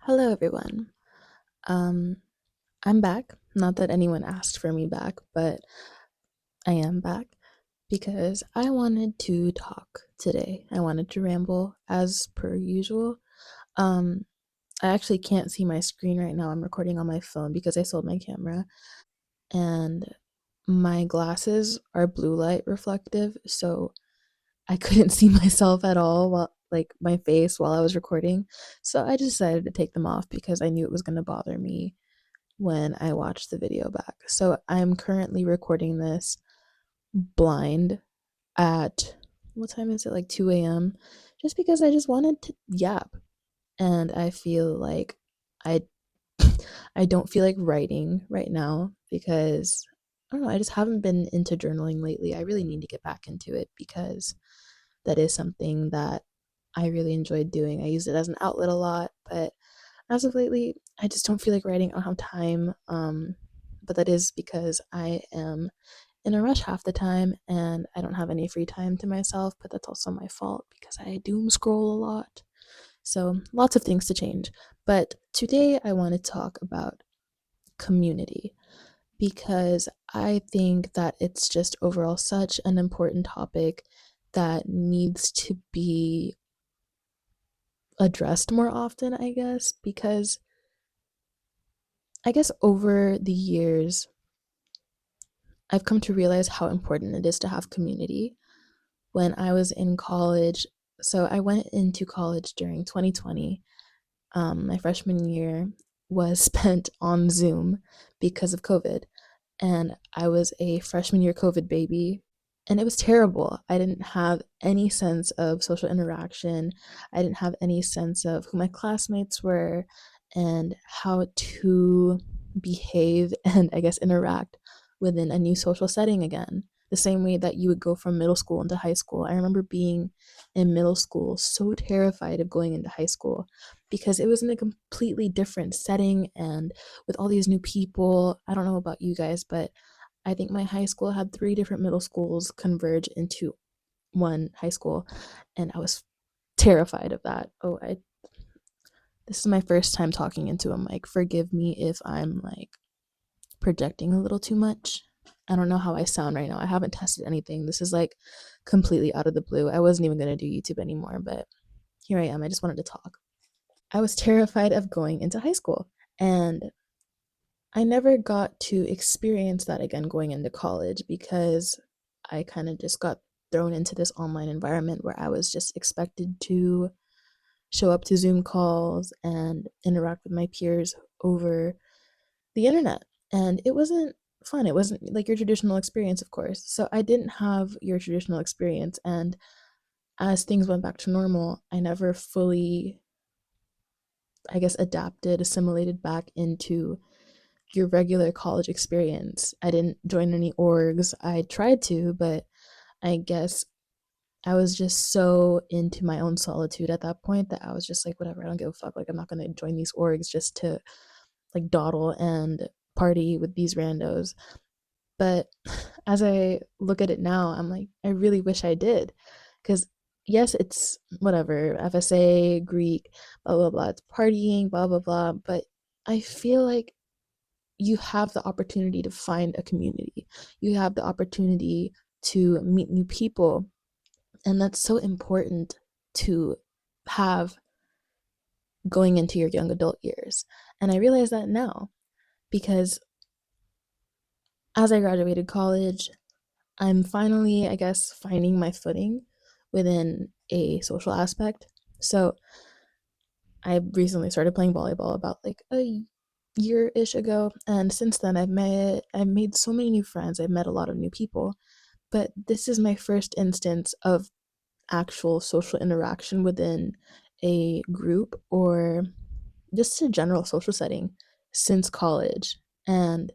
Hello, everyone. Um, I'm back. Not that anyone asked for me back, but I am back because I wanted to talk today. I wanted to ramble as per usual. Um, I actually can't see my screen right now. I'm recording on my phone because I sold my camera, and my glasses are blue light reflective, so I couldn't see myself at all while like my face while I was recording. So I decided to take them off because I knew it was going to bother me when I watched the video back. So I'm currently recording this blind at what time is it? Like 2 a.m. Just because I just wanted to yap. And I feel like I I don't feel like writing right now because I don't know, I just haven't been into journaling lately. I really need to get back into it because that is something that I really enjoyed doing. I use it as an outlet a lot, but as of lately, I just don't feel like writing. I don't have time. But that is because I am in a rush half the time and I don't have any free time to myself. But that's also my fault because I doom scroll a lot. So lots of things to change. But today I want to talk about community because I think that it's just overall such an important topic that needs to be addressed more often, I guess, because I guess over the years, I've come to realize how important it is to have community. When I was in college, so I went into college during 2020. My freshman year was spent on Zoom because of COVID, and I was a freshman year COVID baby. And it was terrible. I didn't have any sense of social interaction. I didn't have any sense of who my classmates were and how to behave and, I guess, interact within a new social setting again. The same way that you would go from middle school into high school. I remember being in middle school so terrified of going into high school because it was in a completely different setting and with all these new people. I don't know about you guys, but I think my high school had three different middle schools converge into one high school, and I was terrified of that. This is my first time talking into a mic. Forgive me if I'm like projecting a little too much. I don't know how I sound right now. I haven't tested anything. This is like completely out of the blue. I wasn't even going to do YouTube anymore, but here I am. I just wanted to talk. I was terrified of going into high school, and I never got to experience that again going into college because I kind of just got thrown into this online environment where I was just expected to show up to Zoom calls and interact with my peers over the internet. And it wasn't fun. It wasn't like your traditional experience, of course. So I didn't have your traditional experience. And as things went back to normal, I never fully, I guess, adapted, assimilated back into your regular college experience. I didn't join any orgs. I tried to, but I guess I was just so into my own solitude at that point that I was just like, whatever, I don't give a fuck. Like, I'm not gonna join these orgs just to like dawdle and party with these randos. But as I look at it now, I'm like, I really wish I did. Because yes, it's whatever, FSA, Greek, blah, blah, blah. It's partying, blah, blah, blah. But I feel like you have the opportunity to find a community. You have the opportunity to meet new people. And that's so important to have going into your young adult years. And I realize that now because as I graduated college, I'm finally, I guess, finding my footing within a social aspect. So I recently started playing volleyball about like a year ish ago. And since then, I've made so many new friends. I've met a lot of new people. But this is my first instance of actual social interaction within a group or just a general social setting since college. And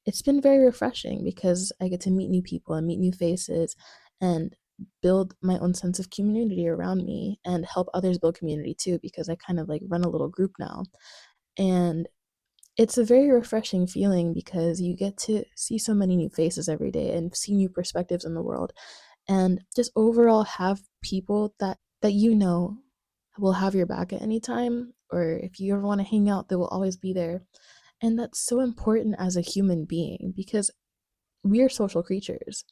it's been very refreshing because I get to meet new people and meet new faces and build my own sense of community around me and help others build community too because I kind of like run a little group now. And it's a very refreshing feeling because you get to see so many new faces every day and see new perspectives in the world and just overall have people that you know will have your back at any time or if you ever want to hang out, they will always be there. And that's so important as a human being because we are social creatures.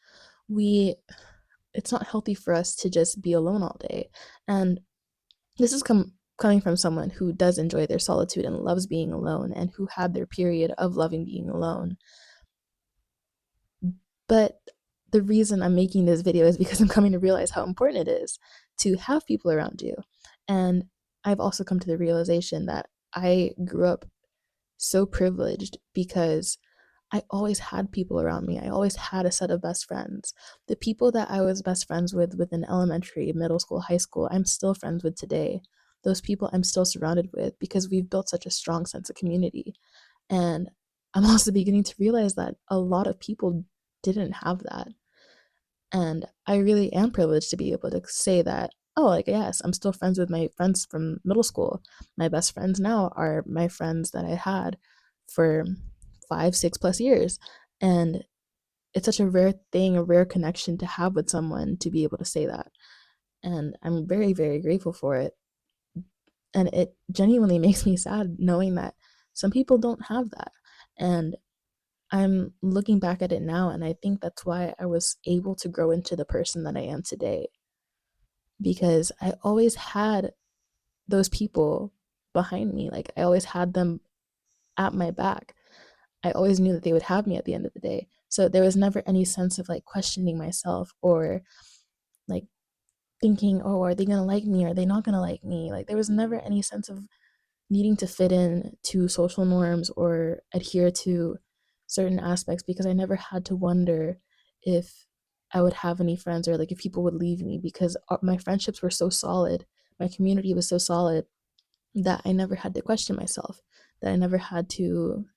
We It's not healthy for us to just be alone all day. And this is coming from someone who does enjoy their solitude and loves being alone and who had their period of loving being alone. But the reason I'm making this video is because I'm coming to realize how important it is to have people around you. And I've also come to the realization that I grew up so privileged because I always had people around me. I always had a set of best friends. The people that I was best friends with within elementary, middle school, high school, I'm still friends with today. Those people I'm still surrounded with because we've built such a strong sense of community. And I'm also beginning to realize that a lot of people didn't have that. And I really am privileged to be able to say that, oh, like, yes, I'm still friends with my friends from middle school. My best friends now are my friends that I had for 5, 6 plus years. And it's such a rare thing, a rare connection to have with someone to be able to say that. And I'm very, very grateful for it. And it genuinely makes me sad knowing that some people don't have that. And I'm looking back at it now, and I think that's why I was able to grow into the person that I am today because I always had those people behind me. Like, I always had them at my back. I always knew that they would have me at the end of the day. So there was never any sense of like questioning myself or like thinking, oh, are they going to like me? Are they not going to like me? Like, there was never any sense of needing to fit in to social norms or adhere to certain aspects because I never had to wonder if I would have any friends or like if people would leave me because my friendships were so solid, my community was so solid that I never had to question myself, that I never had to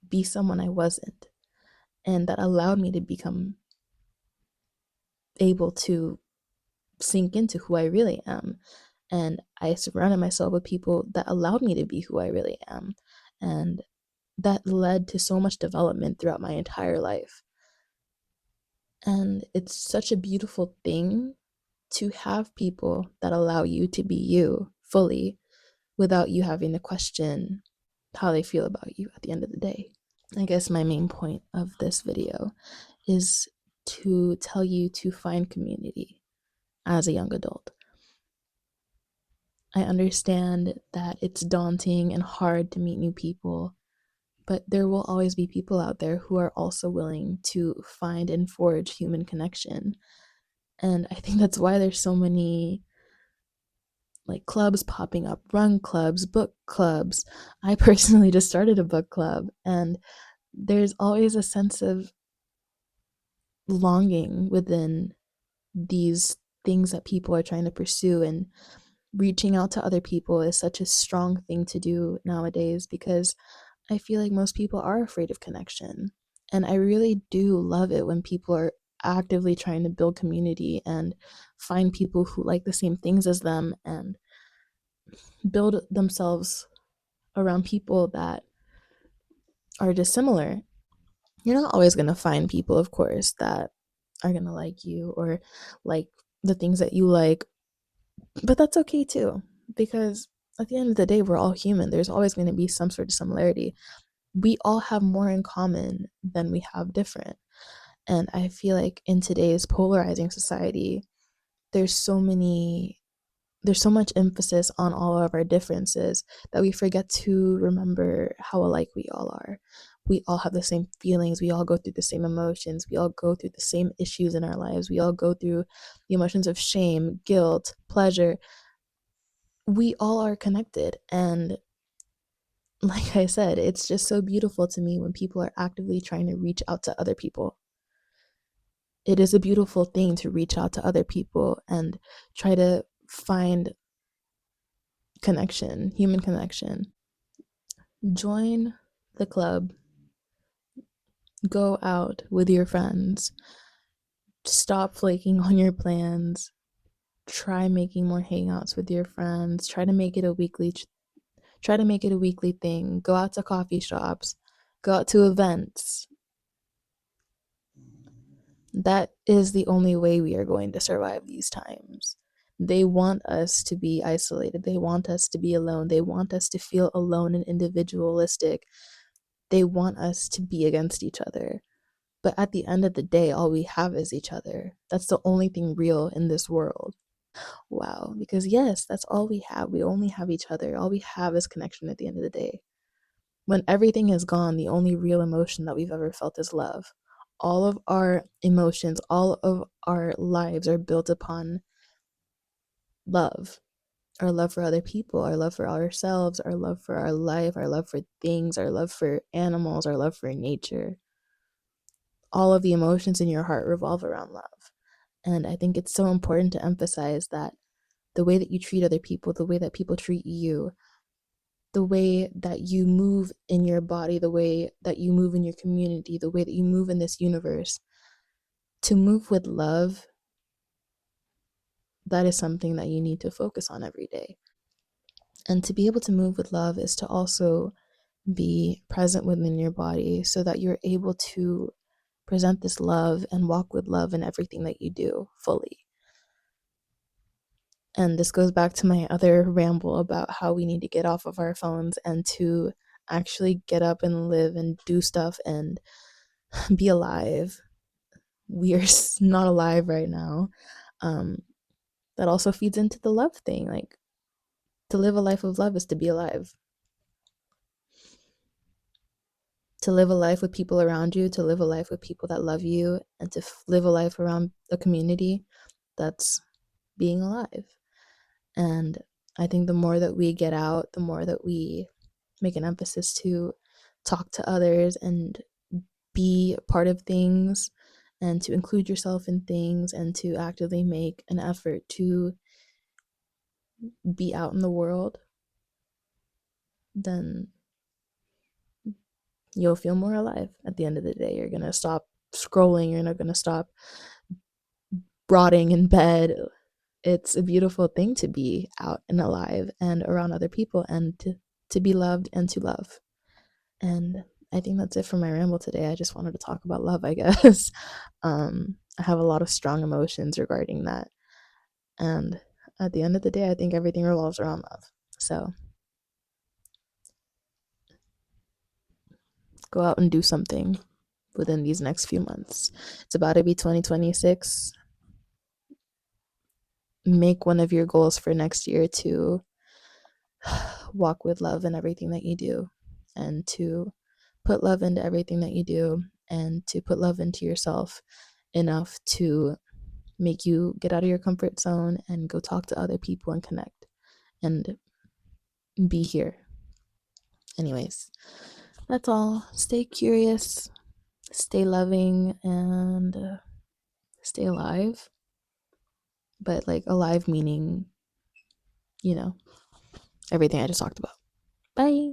be someone I wasn't, and that allowed me to become able to sink into who I really am. And I surrounded myself with people that allowed me to be who I really am. And that led to so much development throughout my entire life. And it's such a beautiful thing to have people that allow you to be you fully without you having to question how they feel about you at the end of the day. I guess my main point of this video is to tell you to find community as a young adult. I understand that it's daunting and hard to meet new people, but there will always be people out there who are also willing to find and forge human connection. And I think that's why there's so many like clubs popping up, run clubs, book clubs. I personally just started a book club, and there's always a sense of longing within these things that people are trying to pursue, and reaching out to other people is such a strong thing to do nowadays because I feel like most people are afraid of connection. And I really do love it when people are actively trying to build community and find people who like the same things as them and build themselves around people that are dissimilar. You're not always going to find people, of course, that are going to like you or like the things that you like, but that's okay too, because at the end of the day, we're all human. There's always going to be some sort of similarity. We all have more in common than we have different. And I feel like in today's polarizing society, there's so many there's so much emphasis on all of our differences that we forget to remember how alike we all are. We all have the same feelings, we all go through the same emotions, we all go through the same issues in our lives, we all go through the emotions of shame, guilt, pleasure. We all are connected, and like I said, it's just so beautiful to me when people are actively trying to reach out to other people. It is a beautiful thing to reach out to other people and try to find connection, human connection. Join the club, go out with your friends, stop flaking on your plans, try making more hangouts with your friends, try to make it a weekly thing. Go out to coffee shops, go out to events. That is the only way we are going to survive these times. They want us to be isolated. They want us to be alone. They want us to feel alone and individualistic. They want us to be against each other. But at the end of the day, all we have is each other. That's the only thing real in this world. Wow. Because, yes, that's all we have. We only have each other. All we have is connection at the end of the day. When everything is gone, the only real emotion that we've ever felt is love. All of our emotions, all of our lives are built upon love. Our love for other people, our love for ourselves, our love for our life, our love for things, our love for animals, our love for nature. All of the emotions in your heart revolve around love. And I think it's so important to emphasize that the way that you treat other people, the way that people treat you, the way that you move in your body, the way that you move in your community, the way that you move in this universe, to move with love, that is something that you need to focus on every day. And to be able to move with love is to also be present within your body so that you're able to present this love and walk with love in everything that you do fully. And this goes back to my other ramble about how we need to get off of our phones and to actually get up and live and do stuff and be alive. We are not alive right now. Um, that also feeds into the love thing. Like, to live a life of love is to be alive. To live a life with people around you, to live a life with people that love you, and to live a life around a community, that's being alive. And I think the more that we get out, the more that we make an emphasis to talk to others and be part of things and to include yourself in things and to actively make an effort to be out in the world, then you'll feel more alive at the end of the day. You're going to stop scrolling, you're not going to stop rotting in bed. It's a beautiful thing to be out and alive and around other people and to be loved and to love. And I think that's it for my ramble today. I just wanted to talk about love, I guess. I have a lot of strong emotions regarding that. And at the end of the day, I think everything revolves around love. So go out and do something within these next few months. It's about to be 2026. Make one of your goals for next year to walk with love in everything that you do and to put love into everything that you do and to put love into yourself enough to make you get out of your comfort zone and go talk to other people and connect and be here. Anyways, that's all. Stay curious, stay loving, and stay alive. But like alive meaning, you know, everything I just talked about. Bye.